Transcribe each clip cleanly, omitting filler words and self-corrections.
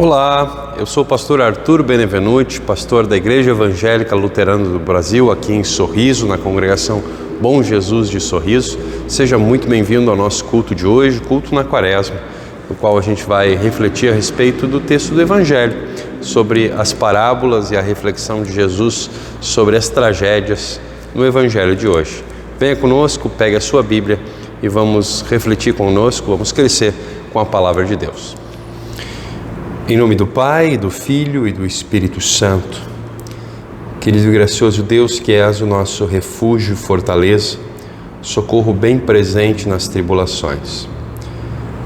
Olá, eu sou o pastor Arthur Benevenuti, pastor da Igreja Evangélica Luterana do Brasil, aqui em Sorriso, na congregação Bom Jesus de Sorriso. Seja muito bem-vindo ao nosso culto de hoje, culto na Quaresma, no qual a gente vai refletir a respeito do texto do Evangelho, sobre as parábolas e a reflexão de Jesus sobre as tragédias no Evangelho de hoje. Venha conosco, pegue a sua Bíblia e vamos refletir conosco, vamos crescer com a Palavra de Deus. Em nome do Pai, do Filho e do Espírito Santo, querido e gracioso Deus, que és o nosso refúgio e fortaleza, socorro bem presente nas tribulações.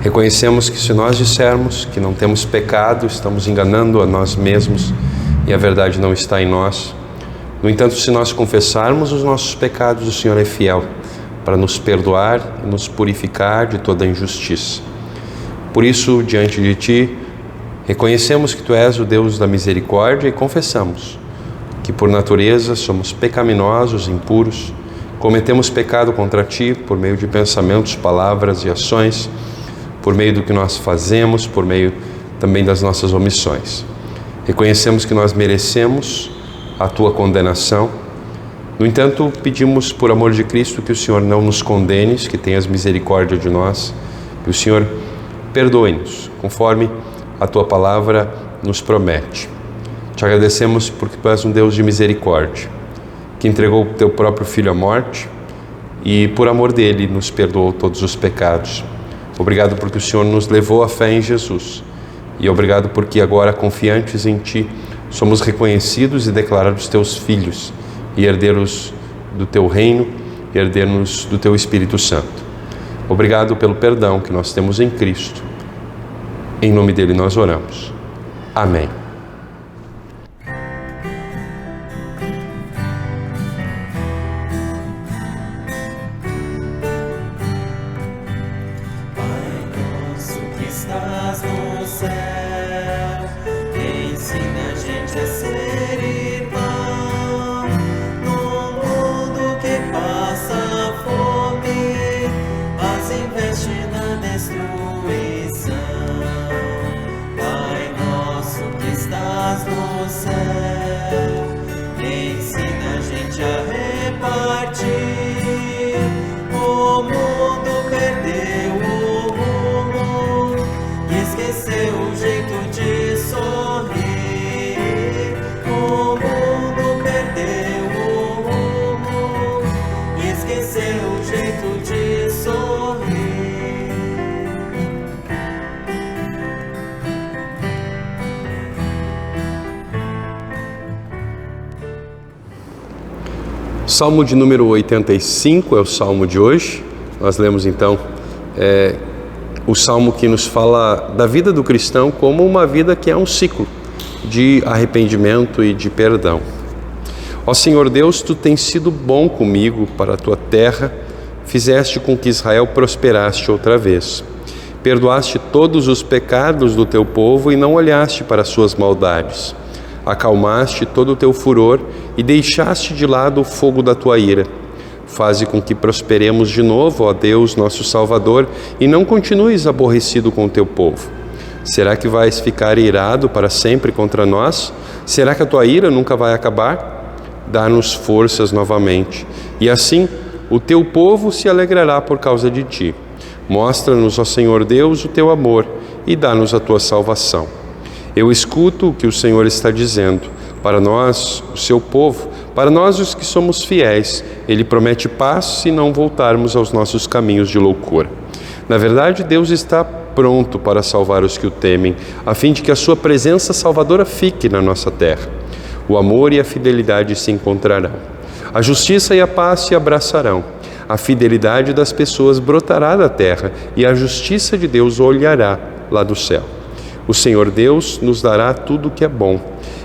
Reconhecemos que se nós dissermos que não temos pecado, estamos enganando a nós mesmos e a verdade não está em nós. No entanto, se nós confessarmos os nossos pecados, o Senhor é fiel para nos perdoar e nos purificar de toda injustiça. Por isso, diante de Ti, reconhecemos que Tu és o Deus da misericórdia e confessamos que por natureza somos pecaminosos, impuros, cometemos pecado contra Ti por meio de pensamentos, palavras e ações, por meio do que nós fazemos, por meio também das nossas omissões. Reconhecemos que nós merecemos a Tua condenação. No entanto, pedimos por amor de Cristo que o Senhor não nos condenes, que tenhas misericórdia de nós, que o Senhor perdoe-nos, conforme a Tua Palavra nos promete. Te agradecemos porque Tu és um Deus de misericórdia, que entregou o Teu próprio Filho à morte e por amor dele nos perdoou todos os pecados. Obrigado porque o Senhor nos levou à fé em Jesus e obrigado porque agora, confiantes em Ti, somos reconhecidos e declarados Teus filhos e herdeiros do Teu reino e herdeiros do Teu Espírito Santo. Obrigado pelo perdão que nós temos em Cristo. Em nome dele nós oramos. Amém. Pai nosso que estás no céu, ensina a gente a ser irmão. No mundo que passa fome, mas investe na destruição. No céu, ensina a gente a repartir. O mundo perdeu o rumo e esqueceu o jeito de sorrir. O mundo perdeu o rumo e esqueceu o jeito de sorrir. Salmo de número 85 é o salmo de hoje. Nós lemos então o salmo que nos fala da vida do cristão como uma vida que é um ciclo de arrependimento e de perdão. Ó Senhor Deus, Tu tens sido bom comigo para a Tua terra, fizeste com que Israel prosperasse outra vez. Perdoaste todos os pecados do Teu povo e não olhaste para as suas maldades. Acalmaste todo o Teu furor e deixaste de lado o fogo da Tua ira. Faze com que prosperemos de novo, ó Deus, nosso Salvador, e não continues aborrecido com o Teu povo. Será que vais ficar irado para sempre contra nós? Será que a Tua ira nunca vai acabar? Dá-nos forças novamente, e assim o Teu povo se alegrará por causa de Ti. Mostra-nos, ó Senhor Deus, o Teu amor e dá-nos a Tua salvação. Eu escuto o que o Senhor está dizendo. Para nós, o seu povo, para nós os que somos fiéis, Ele promete paz se não voltarmos aos nossos caminhos de loucura. Na verdade, Deus está pronto para salvar os que o temem, a fim de que a sua presença salvadora fique na nossa terra. O amor e a fidelidade se encontrarão. A justiça e a paz se abraçarão. A fidelidade das pessoas brotará da terra e a justiça de Deus olhará lá do céu. O Senhor Deus nos dará tudo o que é bom,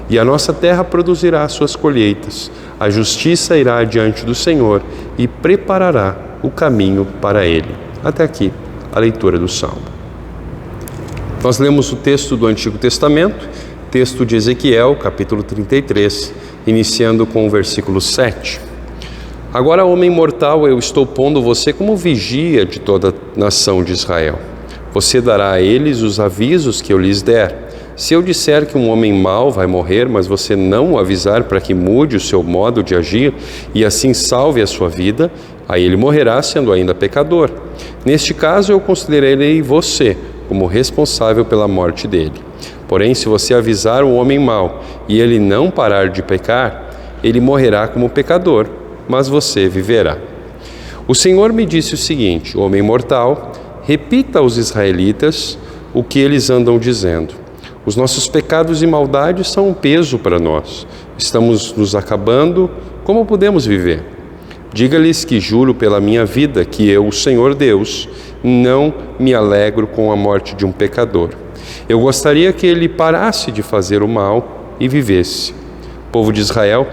e a nossa terra produzirá suas colheitas. A justiça irá diante do Senhor e preparará o caminho para Ele. Até aqui, a leitura do Salmo. Nós lemos o texto do Antigo Testamento, texto de Ezequiel, capítulo 33, iniciando com o versículo 7. Agora, homem mortal, eu estou pondo você como vigia de toda a nação de Israel. Você dará a eles os avisos que eu lhes der. se eu disser que um homem mau vai morrer, mas você não o avisar para que mude o seu modo de agir e assim salve a sua vida, aí ele morrerá sendo ainda pecador. Neste caso, eu considerarei você como responsável pela morte dele. Porém, se você avisar o homem mau e ele não parar de pecar, ele morrerá como pecador, mas você viverá. O Senhor me disse o seguinte: homem mortal, repita aos israelitas o que eles andam dizendo. Os nossos pecados e maldades são um peso para nós. Estamos nos acabando, como podemos viver? Diga-lhes que juro pela minha vida que eu, o Senhor Deus, não me alegro com a morte de um pecador. Eu gostaria que ele parasse de fazer o mal e vivesse. Povo de Israel,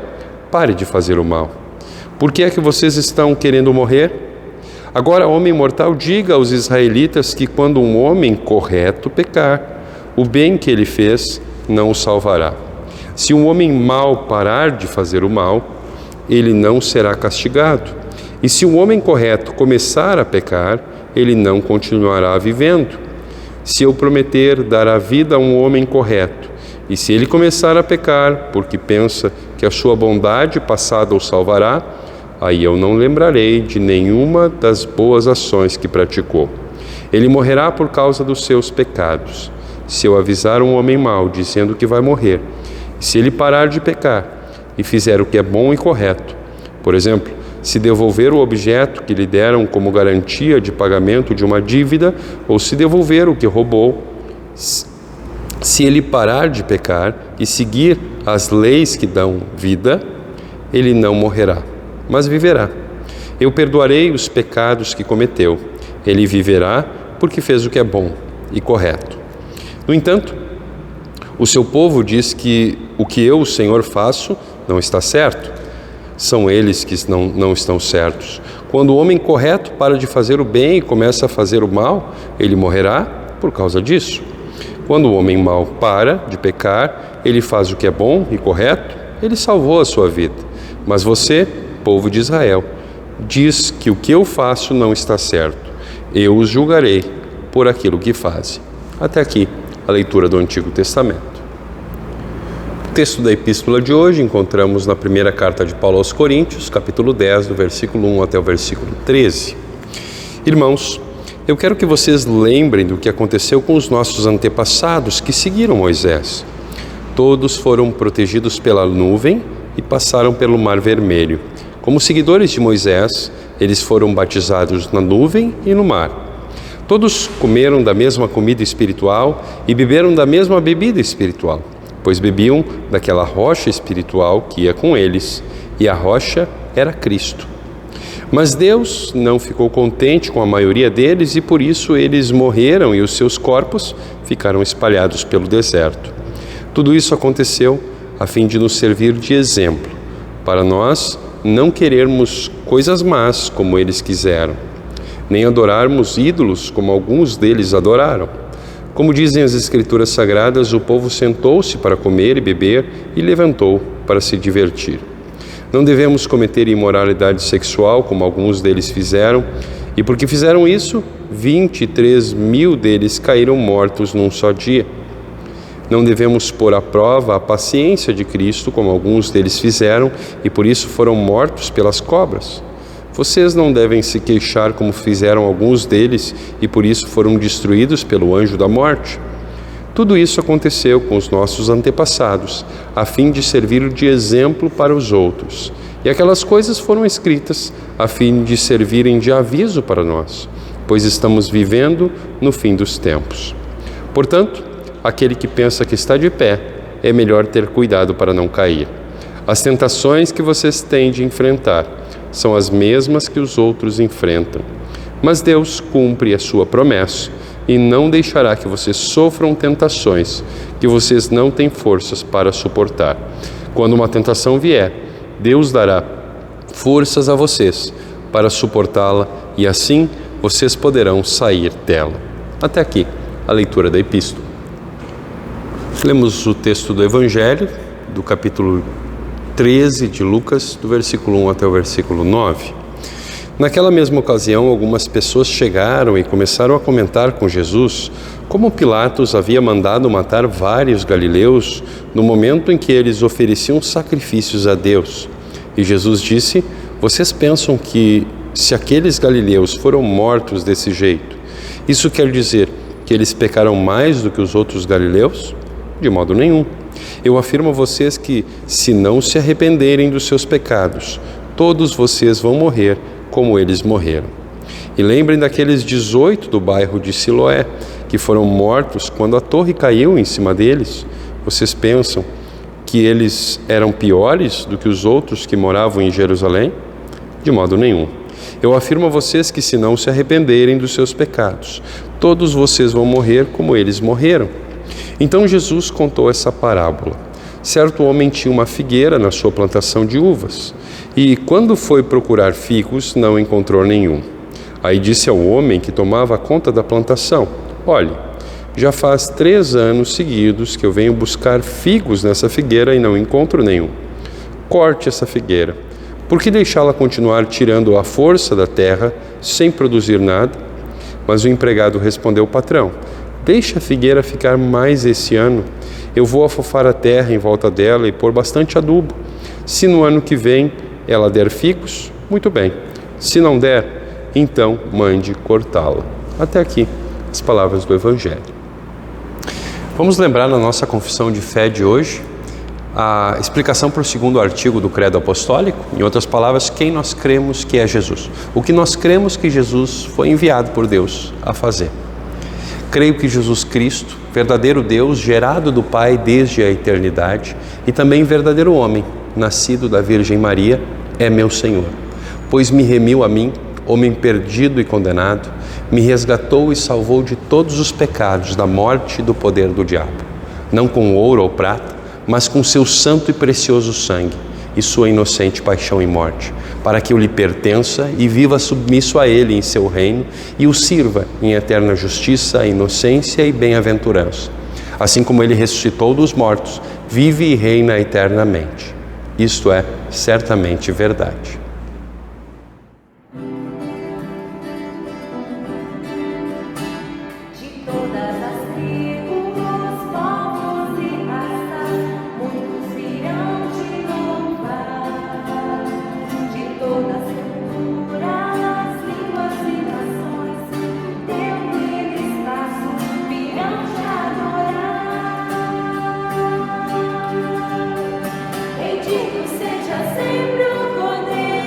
pare de fazer o mal. Por que é que vocês estão querendo morrer? Agora, homem mortal, diga aos israelitas que quando um homem correto pecar, o bem que ele fez não o salvará. Se um homem mau parar de fazer o mal, ele não será castigado. E se um homem correto começar a pecar, ele não continuará vivendo. Se eu prometer dar a vida a um homem correto, e se ele começar a pecar, porque pensa que a sua bondade passada o salvará, aí eu não lembrarei de nenhuma das boas ações que praticou. Ele morrerá por causa dos seus pecados. Se eu avisar um homem mau, dizendo que vai morrer, e se ele parar de pecar e fizer o que é bom e correto, por exemplo, se devolver o objeto que lhe deram como garantia de pagamento de uma dívida, ou se devolver o que roubou, se ele parar de pecar e seguir as leis que dão vida, ele não morrerá, mas viverá. Eu perdoarei os pecados que cometeu. Ele viverá porque fez o que é bom e correto. No entanto, o seu povo diz que o que eu, o Senhor, faço não está certo. São eles que não estão certos. Quando o homem correto para de fazer o bem e começa a fazer o mal, ele morrerá por causa disso. Quando o homem mau para de pecar, ele faz o que é bom e correto, ele salvou a sua vida. Mas você, povo de Israel, diz que o que eu faço não está certo. Eu os julgarei por aquilo que fazem. Até aqui a leitura do Antigo Testamento. O texto da epístola de hoje encontramos na primeira carta de Paulo aos Coríntios, capítulo 10, do versículo 1 até o versículo 13. Irmãos, eu quero que vocês lembrem do que aconteceu com os nossos antepassados que seguiram Moisés. Todos foram protegidos pela nuvem e passaram pelo Mar Vermelho. Como seguidores de Moisés, eles foram batizados na nuvem e no mar. Todos comeram da mesma comida espiritual e beberam da mesma bebida espiritual, pois bebiam daquela rocha espiritual que ia com eles, e a rocha era Cristo. Mas Deus não ficou contente com a maioria deles e por isso eles morreram e os seus corpos ficaram espalhados pelo deserto. Tudo isso aconteceu a fim de nos servir de exemplo, para nós não querermos coisas más como eles quiseram, nem adorarmos ídolos como alguns deles adoraram. Como dizem as Escrituras Sagradas, o povo sentou-se para comer e beber e levantou para se divertir. Não devemos cometer imoralidade sexual como alguns deles fizeram, e porque fizeram isso, 23 mil deles caíram mortos num só dia. Não devemos pôr à prova a paciência de Cristo como alguns deles fizeram, e por isso foram mortos pelas cobras. Vocês não devem se queixar como fizeram alguns deles e por isso foram destruídos pelo anjo da morte. Tudo isso aconteceu com os nossos antepassados, a fim de servir de exemplo para os outros. E aquelas coisas foram escritas a fim de servirem de aviso para nós, pois estamos vivendo no fim dos tempos. Portanto, aquele que pensa que está de pé, é melhor ter cuidado para não cair. As tentações que vocês têm de enfrentar são as mesmas que os outros enfrentam. Mas Deus cumpre a sua promessa e não deixará que vocês sofram tentações que vocês não têm forças para suportar. Quando uma tentação vier, Deus dará forças a vocês para suportá-la e assim vocês poderão sair dela. Até aqui a leitura da epístola. Lemos o texto do Evangelho, do capítulo 13 de Lucas, do versículo 1 até o versículo 9. Naquela mesma ocasião, algumas pessoas chegaram e começaram a comentar com Jesus como Pilatos havia mandado matar vários galileus no momento em que eles ofereciam sacrifícios a Deus. E Jesus disse: vocês pensam que se aqueles galileus foram mortos desse jeito, isso quer dizer que eles pecaram mais do que os outros galileus? De modo nenhum. Eu afirmo a vocês que, se não se arrependerem dos seus pecados, todos vocês vão morrer como eles morreram. E lembrem daqueles 18 do bairro de Siloé, que foram mortos quando a torre caiu em cima deles. Vocês pensam que eles eram piores do que os outros que moravam em Jerusalém? De modo nenhum. Eu afirmo a vocês que, se não se arrependerem dos seus pecados, todos vocês vão morrer como eles morreram. Então Jesus contou essa parábola. Certo homem tinha uma figueira na sua plantação de uvas, e quando foi procurar figos, não encontrou nenhum. Aí disse ao homem que tomava conta da plantação: olhe, já faz 3 anos seguidos que eu venho buscar figos nessa figueira e não encontro nenhum. Corte essa figueira. Por que deixá-la continuar tirando a força da terra sem produzir nada? Mas o empregado respondeu: patrão, deixa a figueira ficar mais esse ano. Eu vou afofar a terra em volta dela e pôr bastante adubo. Se no ano que vem ela der figos, muito bem. Se não der, então mande cortá-la. Até aqui as palavras do Evangelho. Vamos lembrar na nossa confissão de fé de hoje a explicação para o 2º artigo do Credo Apostólico, em outras palavras, quem nós cremos que é Jesus. O que nós cremos que Jesus foi enviado por Deus a fazer. Creio que Jesus Cristo, verdadeiro Deus, gerado do Pai desde a eternidade, e também verdadeiro homem, nascido da Virgem Maria, é meu Senhor, pois me remiu a mim, homem perdido e condenado, me resgatou e salvou de todos os pecados, da morte e do poder do diabo, não com ouro ou prata, mas com seu santo e precioso sangue e sua inocente paixão e morte, para que eu lhe pertença e viva submisso a ele em seu reino e o sirva em eterna justiça, inocência e bem-aventurança. Assim como ele ressuscitou dos mortos, vive e reina eternamente. Isto é certamente verdade. Bendito seja sempre o poder.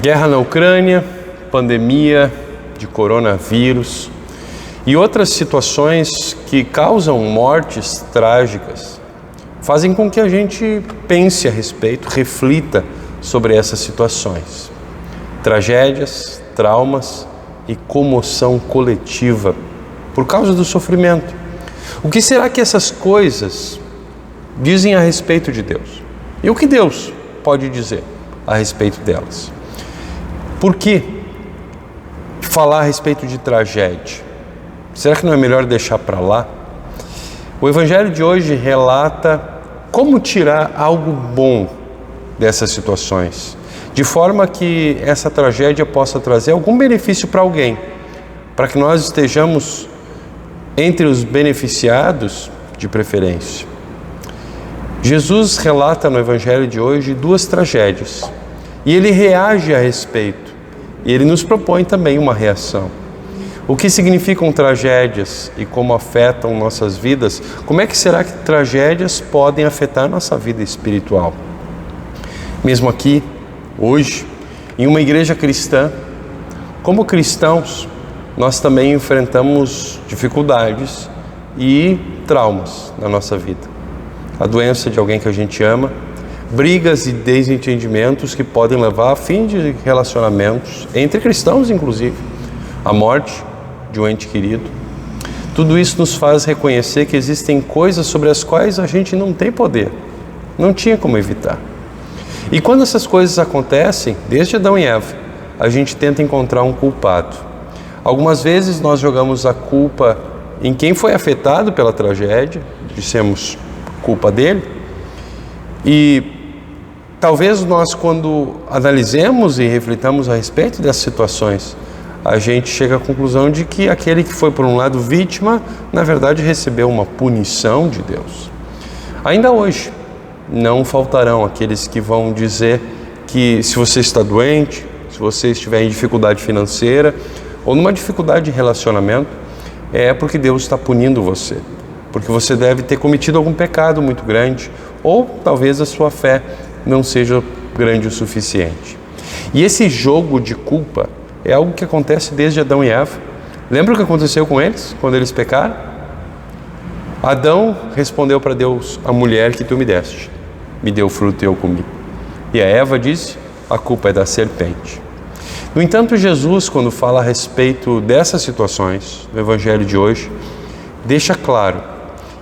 Guerra na Ucrânia, pandemia de coronavírus e outras situações que causam mortes trágicas fazem com que a gente pense a respeito, reflita sobre essas situações. Tragédias, traumas e comoção coletiva por causa do sofrimento. O que será que essas coisas dizem a respeito de Deus? E o que Deus pode dizer a respeito delas? Por que falar a respeito de tragédia? Será que não é melhor deixar para lá? O Evangelho de hoje relata como tirar algo bom dessas situações, de forma que essa tragédia possa trazer algum benefício para alguém, para que nós estejamos entre os beneficiados de preferência. Jesus relata no Evangelho de hoje 2 tragédias e ele reage a respeito e ele nos propõe também uma reação. O que significam tragédias e como afetam nossas vidas? Como é que será que tragédias podem afetar nossa vida espiritual? Mesmo aqui, hoje, em uma igreja cristã, como cristãos, nós também enfrentamos dificuldades e traumas na nossa vida. A doença de alguém que a gente ama, brigas e desentendimentos que podem levar a fim de relacionamentos, entre cristãos inclusive, a morte de um ente querido. Tudo isso nos faz reconhecer que existem coisas sobre as quais a gente não tem poder, não tinha como evitar. E quando essas coisas acontecem, desde Adão e Eva, a gente tenta encontrar um culpado. Algumas vezes nós jogamos a culpa em quem foi afetado pela tragédia, dissemos culpa dele, e talvez nós, quando analisemos e reflitamos a respeito dessas situações, a gente chega à conclusão de que aquele que foi, por um lado, vítima, na verdade recebeu uma punição de Deus. Ainda hoje, não faltarão aqueles que vão dizer que se você está doente, se você estiver em dificuldade financeira ou numa dificuldade de relacionamento, é porque Deus está punindo você, porque você deve ter cometido algum pecado muito grande, ou talvez a sua fé não seja grande o suficiente. E esse jogo de culpa é algo que acontece desde Adão e Eva. Lembra o que aconteceu com eles, quando eles pecaram? Adão respondeu para Deus: a mulher que tu me deste, me deu fruto e eu comi. E a Eva disse: a culpa é da serpente. No entanto, Jesus, quando fala a respeito dessas situações, no Evangelho de hoje, deixa claro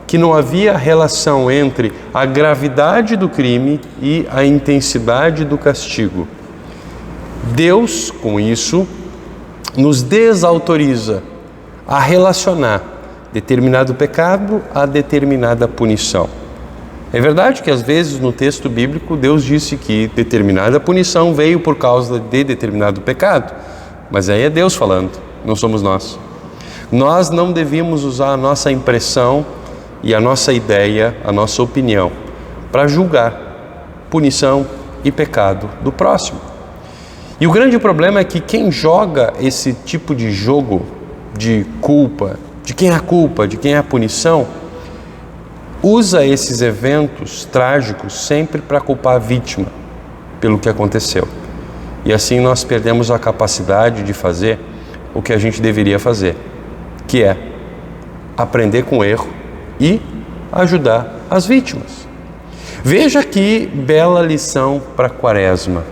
que não havia relação entre a gravidade do crime e a intensidade do castigo. Deus, com isso, nos desautoriza a relacionar determinado pecado a determinada punição. É verdade que às vezes no texto bíblico Deus disse que determinada punição veio por causa de determinado pecado, mas aí é Deus falando, não somos nós. Nós não devíamos usar a nossa impressão e a nossa ideia, a nossa opinião, para julgar punição e pecado do próximo. E o grande problema é que quem joga esse tipo de jogo de culpa, de quem é a culpa, de quem é a punição, usa esses eventos trágicos sempre para culpar a vítima pelo que aconteceu. E assim nós perdemos a capacidade de fazer o que a gente deveria fazer, que é aprender com o erro e ajudar as vítimas. Veja que bela lição para a Quaresma.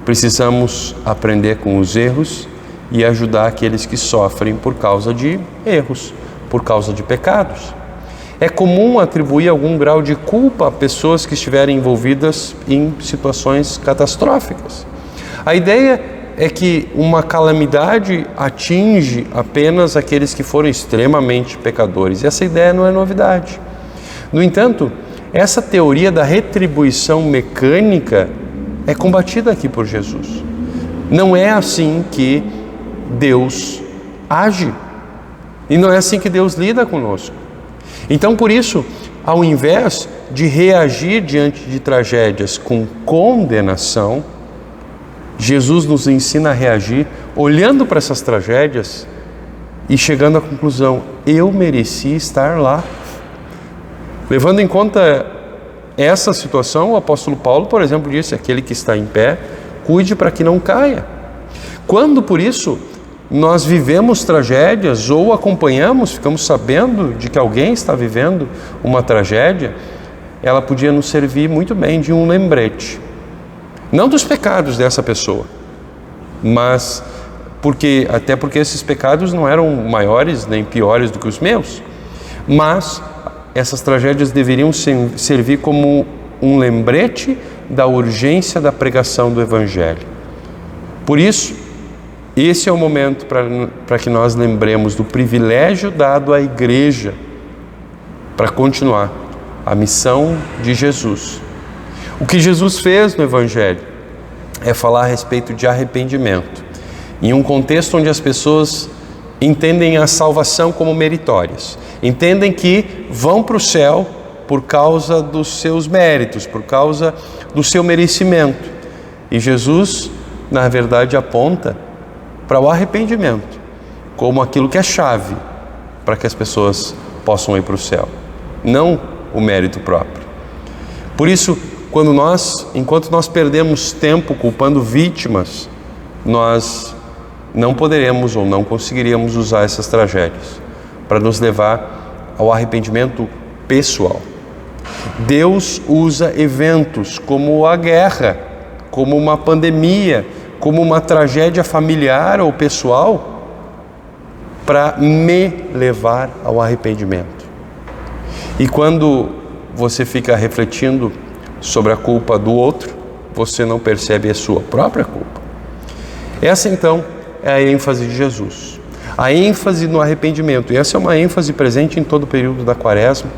Precisamos aprender com os erros e ajudar aqueles que sofrem por causa de erros, por causa de pecados. É comum atribuir algum grau de culpa a pessoas que estiverem envolvidas em situações catastróficas. A ideia é que uma calamidade atinge apenas aqueles que foram extremamente pecadores. E essa ideia não é novidade. No entanto, essa teoria da retribuição mecânica é combatida aqui por Jesus. Não é assim que Deus age. E não é assim que Deus lida conosco. Então, por isso, ao invés de reagir diante de tragédias com condenação, Jesus nos ensina a reagir olhando para essas tragédias e chegando à conclusão: eu mereci estar lá. Levando em conta essa situação, o apóstolo Paulo, por exemplo, disse: aquele que está em pé, cuide para que não caia. Quando, por isso, nós vivemos tragédias ou acompanhamos, ficamos sabendo de que alguém está vivendo uma tragédia, ela podia nos servir muito bem de um lembrete. Não dos pecados dessa pessoa, mas até porque esses pecados não eram maiores nem piores do que os meus, mas essas tragédias deveriam servir como um lembrete da urgência da pregação do Evangelho. Por isso, esse é o momento para que nós lembremos do privilégio dado à Igreja para continuar a missão de Jesus. O que Jesus fez no Evangelho é falar a respeito de arrependimento, em um contexto onde as pessoas entendem a salvação como meritórias, entendem que vão para o céu por causa dos seus méritos, por causa do seu merecimento. E Jesus, na verdade, aponta para o arrependimento como aquilo que é chave para que as pessoas possam ir para o céu, não o mérito próprio. Por isso, enquanto nós perdemos tempo culpando vítimas, nós não poderemos ou não conseguiríamos usar essas tragédias para nos levar ao arrependimento pessoal. Deus usa eventos como a guerra, como uma pandemia, como uma tragédia familiar ou pessoal, para me levar ao arrependimento. E quando você fica refletindo sobre a culpa do outro, você não percebe a sua própria culpa. Essa então é a ênfase de Jesus, a ênfase no arrependimento. E essa é uma ênfase presente em todo o período da Quaresma.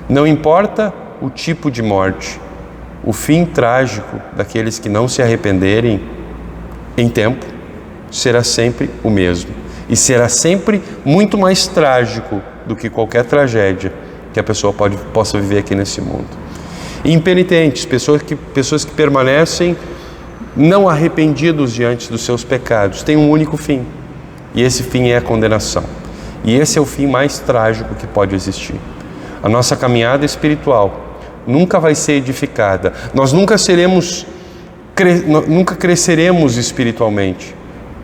Não importa o tipo de morte, o fim trágico daqueles que não se arrependerem em tempo será sempre o mesmo. E será sempre muito mais trágico do que qualquer tragédia que a pessoa possa viver aqui nesse mundo. Impenitentes, pessoas que permanecem não arrependidos diante dos seus pecados, têm um único fim. E esse fim é a condenação. E esse é o fim mais trágico que pode existir. A nossa caminhada espiritual nunca vai ser edificada. Nós nunca cresceremos espiritualmente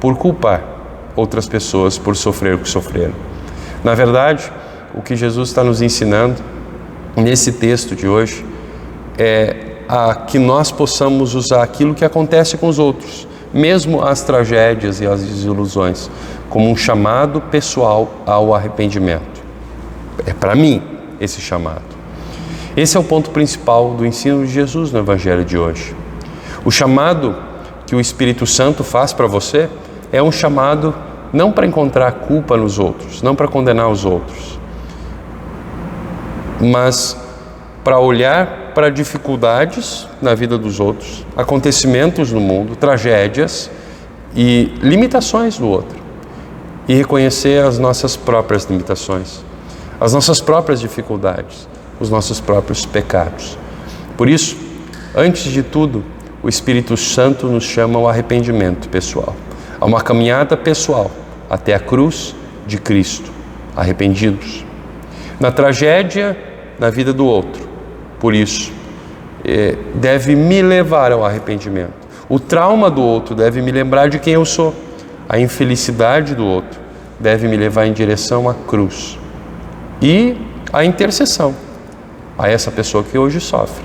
por culpar outras pessoas por sofrer o que sofreram. Na verdade, o que Jesus está nos ensinando nesse texto de hoje é que nós possamos usar aquilo que acontece com os outros, mesmo as tragédias e as desilusões, como um chamado pessoal ao arrependimento. É para mim esse chamado. Esse é o ponto principal do ensino de Jesus no Evangelho de hoje. O chamado que o Espírito Santo faz para você é um chamado não para encontrar culpa nos outros, não para condenar os outros, mas para olhar para dificuldades na vida dos outros, acontecimentos no mundo, tragédias e limitações do outro, e reconhecer as nossas próprias limitações, as nossas próprias dificuldades, os nossos próprios pecados. Por isso, antes de tudo, o Espírito Santo nos chama ao arrependimento pessoal, a uma caminhada pessoal até a cruz de Cristo, arrependidos. Na tragédia, na vida do outro, por isso, deve me levar ao arrependimento. O trauma do outro deve me lembrar de quem eu sou. A infelicidade do outro deve me levar em direção à cruz e à intercessão a essa pessoa que hoje sofre.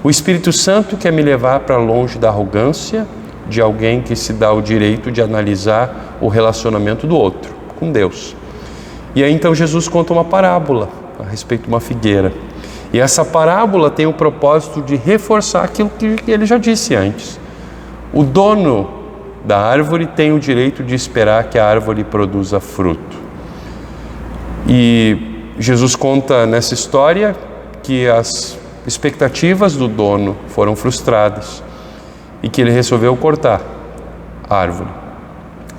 O Espírito Santo quer me levar para longe da arrogância de alguém que se dá o direito de analisar o relacionamento do outro com Deus. E aí então Jesus conta uma parábola a respeito de uma figueira. E essa parábola tem o propósito de reforçar aquilo que ele já disse antes. O dono da árvore tem o direito de esperar que a árvore produza fruto. E Jesus conta nessa história que as expectativas do dono foram frustradas e que ele resolveu cortar a árvore.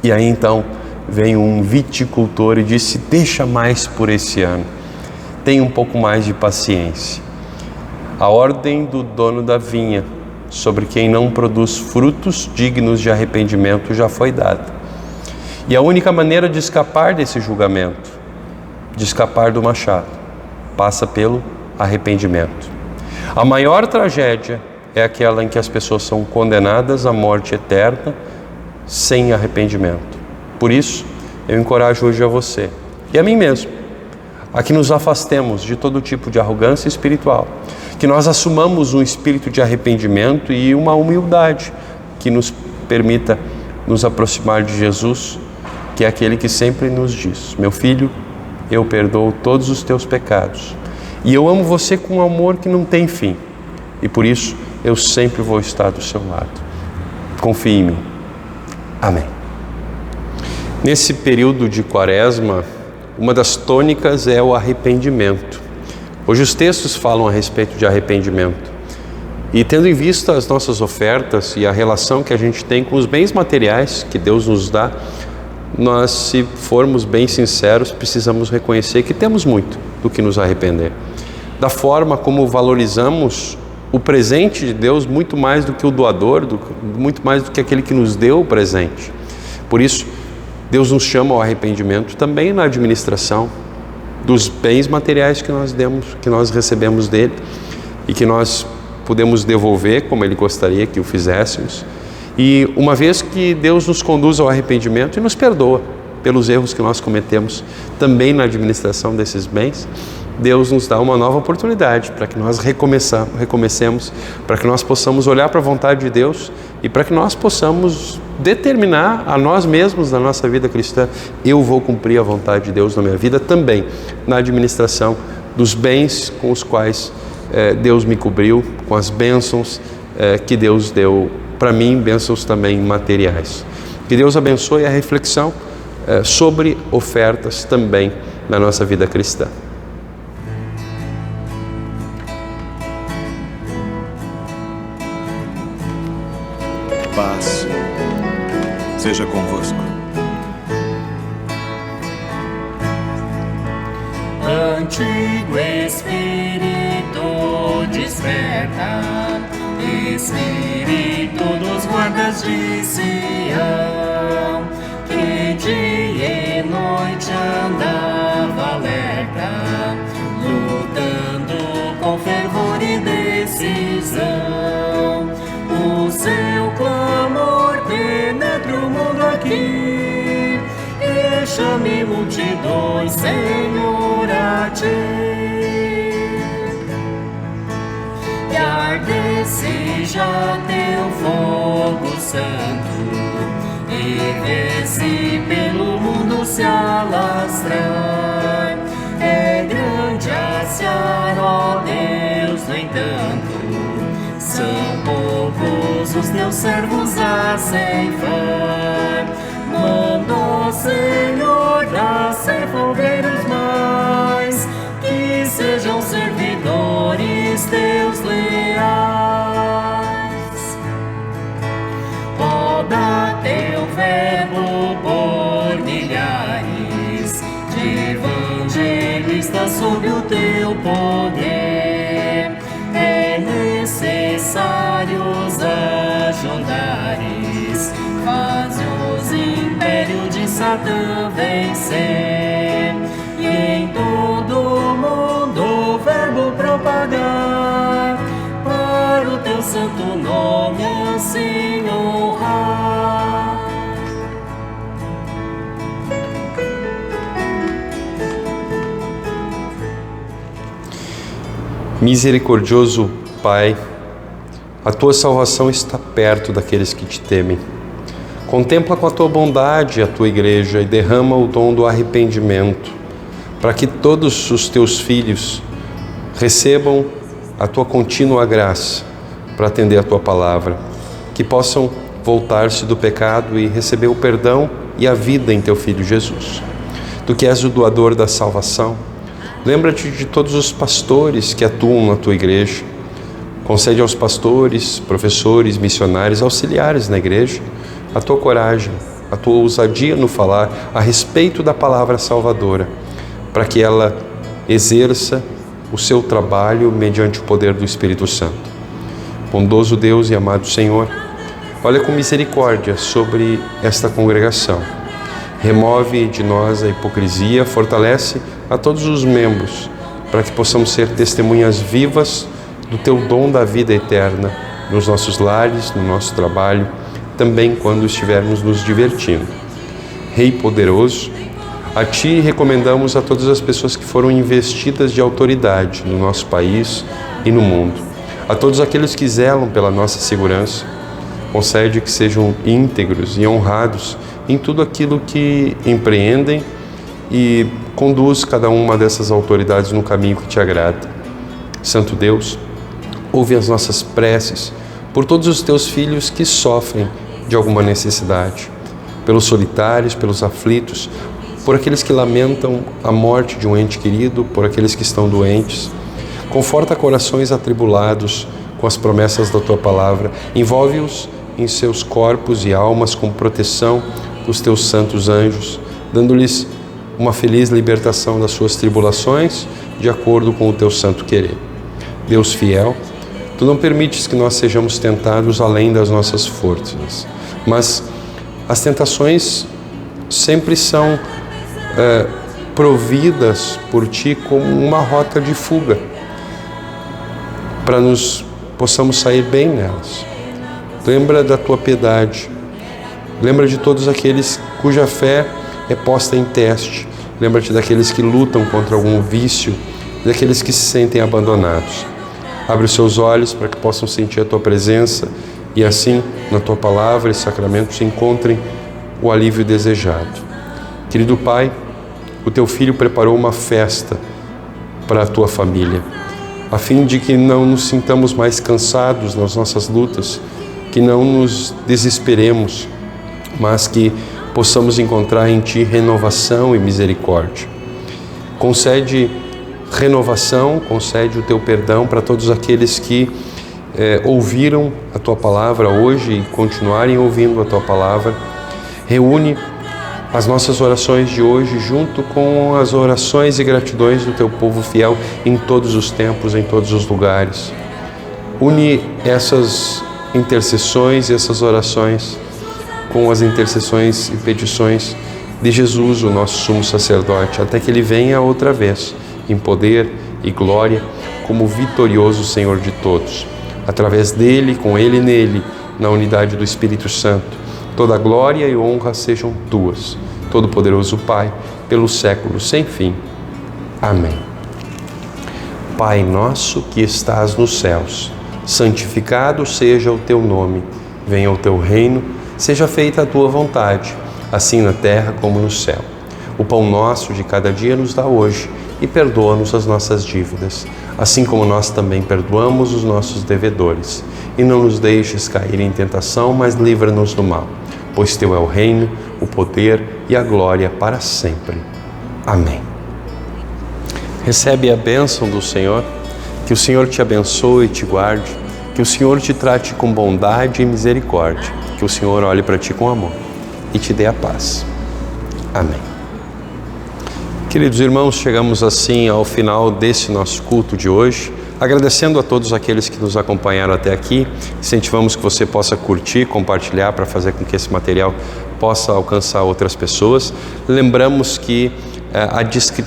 E aí então vem um viticultor e disse: deixa mais por esse ano, tenha um pouco mais de paciência. A ordem do dono da vinha sobre quem não produz frutos dignos de arrependimento já foi dada. E a única maneira de escapar desse julgamento, de escapar do machado, passa pelo arrependimento. A maior tragédia é aquela em que as pessoas são condenadas à morte eterna sem arrependimento. Por isso, eu encorajo hoje a você e a mim mesmo a que nos afastemos de todo tipo de arrogância espiritual, que nós assumamos um espírito de arrependimento e uma humildade que nos permita nos aproximar de Jesus, que é aquele que sempre nos diz: meu filho, eu perdoo todos os teus pecados e eu amo você com um amor que não tem fim, e por isso eu sempre vou estar do seu lado. Confie em mim. Amém. Nesse período de Quaresma, uma das tônicas é o arrependimento. Hoje os textos falam a respeito de arrependimento. E tendo em vista as nossas ofertas e a relação que a gente tem com os bens materiais que Deus nos dá, nós, se formos bem sinceros, precisamos reconhecer que temos muito do que nos arrepender. Da forma como valorizamos o presente de Deus muito mais do que o doador, muito mais do que aquele que nos deu o presente. Por isso, Deus nos chama ao arrependimento também na administração dos bens materiais que nós recebemos dele e que nós podemos devolver como ele gostaria que o fizéssemos. E uma vez que Deus nos conduz ao arrependimento e nos perdoa pelos erros que nós cometemos também na administração desses bens, Deus nos dá uma nova oportunidade para que nós recomecemos, para que nós possamos olhar para a vontade de Deus e para que nós possamos determinar a nós mesmos na nossa vida cristã: eu vou cumprir a vontade de Deus na minha vida também, na administração dos bens com os quais Deus me cobriu, com as bênçãos que Deus deu para mim, bênçãos também materiais. Que Deus abençoe a reflexão sobre ofertas também na nossa vida cristã. Paz seja convosco. Antigo Espírito desperta, Espírito dos guardas de Sião, que dia e noite andava alerta, lutando com fervor e decisão. O seu clamor penetra o mundo aqui e chame multidões, Senhor, a ti. E arde-se já teu fogo santo e vê-se pelo mundo se alastrar. É grande a seara, ó Deus, no entanto, são poucos os teus servos a ceifar. Mandou, Senhor, da ceifa obreiros mais, que sejam servidores teus leais. Roda teu verbo por milhares de evangelistas sob o teu poder. É necessário os ajudares, faz os impérios de Satã vencer, e em todo o mundo o verbo propagar, para o teu santo nome assim honrar. Misericordioso Pai, a tua salvação está perto daqueles que te temem. Contempla com a tua bondade a tua igreja e derrama o dom do arrependimento, para que todos os teus filhos recebam a tua contínua graça para atender a tua palavra, que possam voltar-se do pecado e receber o perdão e a vida em teu Filho Jesus. Tu que és o doador da salvação, lembra-te de todos os pastores que atuam na tua igreja. Concede aos pastores, professores, missionários, auxiliares na igreja a tua coragem, a tua ousadia no falar a respeito da palavra salvadora, para que ela exerça o seu trabalho mediante o poder do Espírito Santo. Bondoso Deus e amado Senhor, olha com misericórdia sobre esta congregação. Remove de nós a hipocrisia, fortalece a todos os membros, para que possamos ser testemunhas vivas do teu dom da vida eterna nos nossos lares, no nosso trabalho, também quando estivermos nos divertindo. Rei poderoso, a Ti recomendamos a todas as pessoas que foram investidas de autoridade no nosso país e no mundo. A todos aqueles que zelam pela nossa segurança, concede que sejam íntegros e honrados em tudo aquilo que empreendem e conduz cada uma dessas autoridades no caminho que Te agrada. Santo Deus, ouve as nossas preces por todos os Teus filhos que sofrem de alguma necessidade, pelos solitários, pelos aflitos, por aqueles que lamentam a morte de um ente querido, por aqueles que estão doentes. Conforta corações atribulados com as promessas da Tua palavra. Envolve-os em seus corpos e almas com proteção dos Teus santos anjos, dando-lhes uma feliz libertação das suas tribulações, de acordo com o Teu santo querer. Deus fiel, Tu não permites que nós sejamos tentados além das nossas forças, mas as tentações sempre são providas por Ti como uma rota de fuga, para nós possamos sair bem nelas. Lembra da Tua piedade, lembra de todos aqueles cuja fé é posta em teste, lembra-te daqueles que lutam contra algum vício, daqueles que se sentem abandonados. Abre os seus olhos para que possam sentir a Tua presença e assim, na Tua palavra e sacramentos, encontrem o alívio desejado. Querido Pai, o Teu Filho preparou uma festa para a Tua família, a fim de que não nos sintamos mais cansados nas nossas lutas, que não nos desesperemos, mas que possamos encontrar em Ti renovação e misericórdia. Concede renovação, concede o Teu perdão para todos aqueles que ouviram a Tua palavra hoje e continuarem ouvindo a Tua palavra. Reúne as nossas orações de hoje junto com as orações e gratidões do Teu povo fiel em todos os tempos, em todos os lugares. Une essas intercessões e essas orações com as intercessões e petições de Jesus, o nosso sumo sacerdote, até que Ele venha outra vez, em poder e glória, como vitorioso Senhor de todos. Através dEle, com Ele e nele, na unidade do Espírito Santo, toda glória e honra sejam Tuas, Todo-Poderoso Pai, pelos séculos sem fim. Amém. Pai nosso que estás nos céus, santificado seja o Teu nome. Venha o Teu reino, seja feita a Tua vontade, assim na terra como no céu. O pão nosso de cada dia nos dá hoje e perdoa-nos as nossas dívidas, assim como nós também perdoamos os nossos devedores. E não nos deixes cair em tentação, mas livra-nos do mal. Pois Teu é o reino, o poder e a glória para sempre. Amém. Recebe a bênção do Senhor, que o Senhor te abençoe e te guarde, que o Senhor te trate com bondade e misericórdia, que o Senhor olhe para ti com amor e te dê a paz. Amém. Queridos irmãos, chegamos assim ao final desse nosso culto de hoje, agradecendo a todos aqueles que nos acompanharam até aqui. Incentivamos que você possa curtir, compartilhar para fazer com que esse material possa alcançar outras pessoas. Lembramos que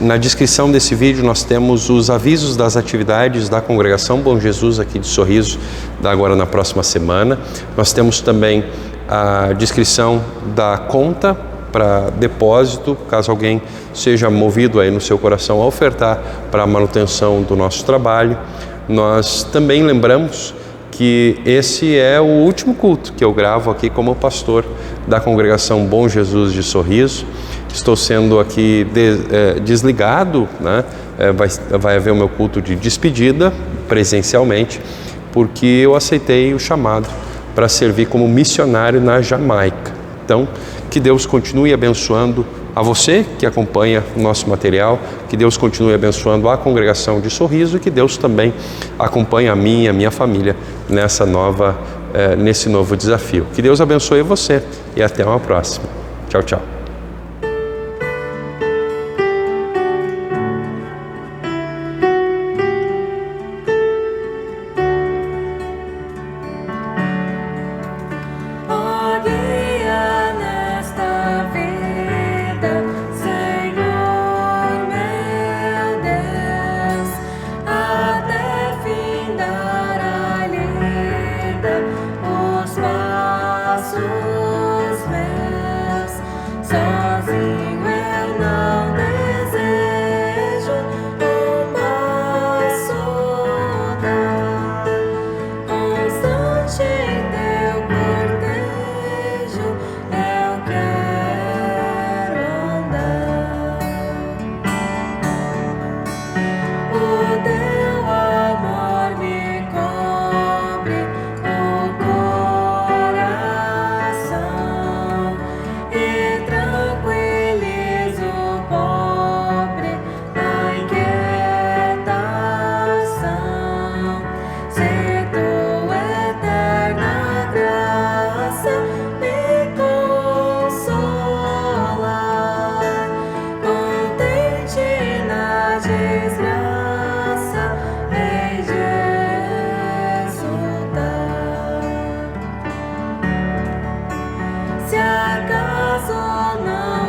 na descrição desse vídeo nós temos os avisos das atividades da Congregação Bom Jesus aqui de Sorriso, agora na próxima semana. Nós temos também a descrição da conta para depósito, caso alguém seja movido aí no seu coração a ofertar para a manutenção do nosso trabalho. Nós também lembramos que esse é o último culto que eu gravo aqui como pastor da Congregação Bom Jesus de Sorriso. Estou sendo aqui desligado, né? Vai haver o meu culto de despedida presencialmente, porque eu aceitei o chamado para servir como missionário na Jamaica. Então, que Deus continue abençoando a você que acompanha o nosso material, que Deus continue abençoando a Congregação de Sorriso e que Deus também acompanhe a mim e a minha família nesse novo desafio. Que Deus abençoe você e até uma próxima. Tchau, tchau. Até findar a lida. largas ou não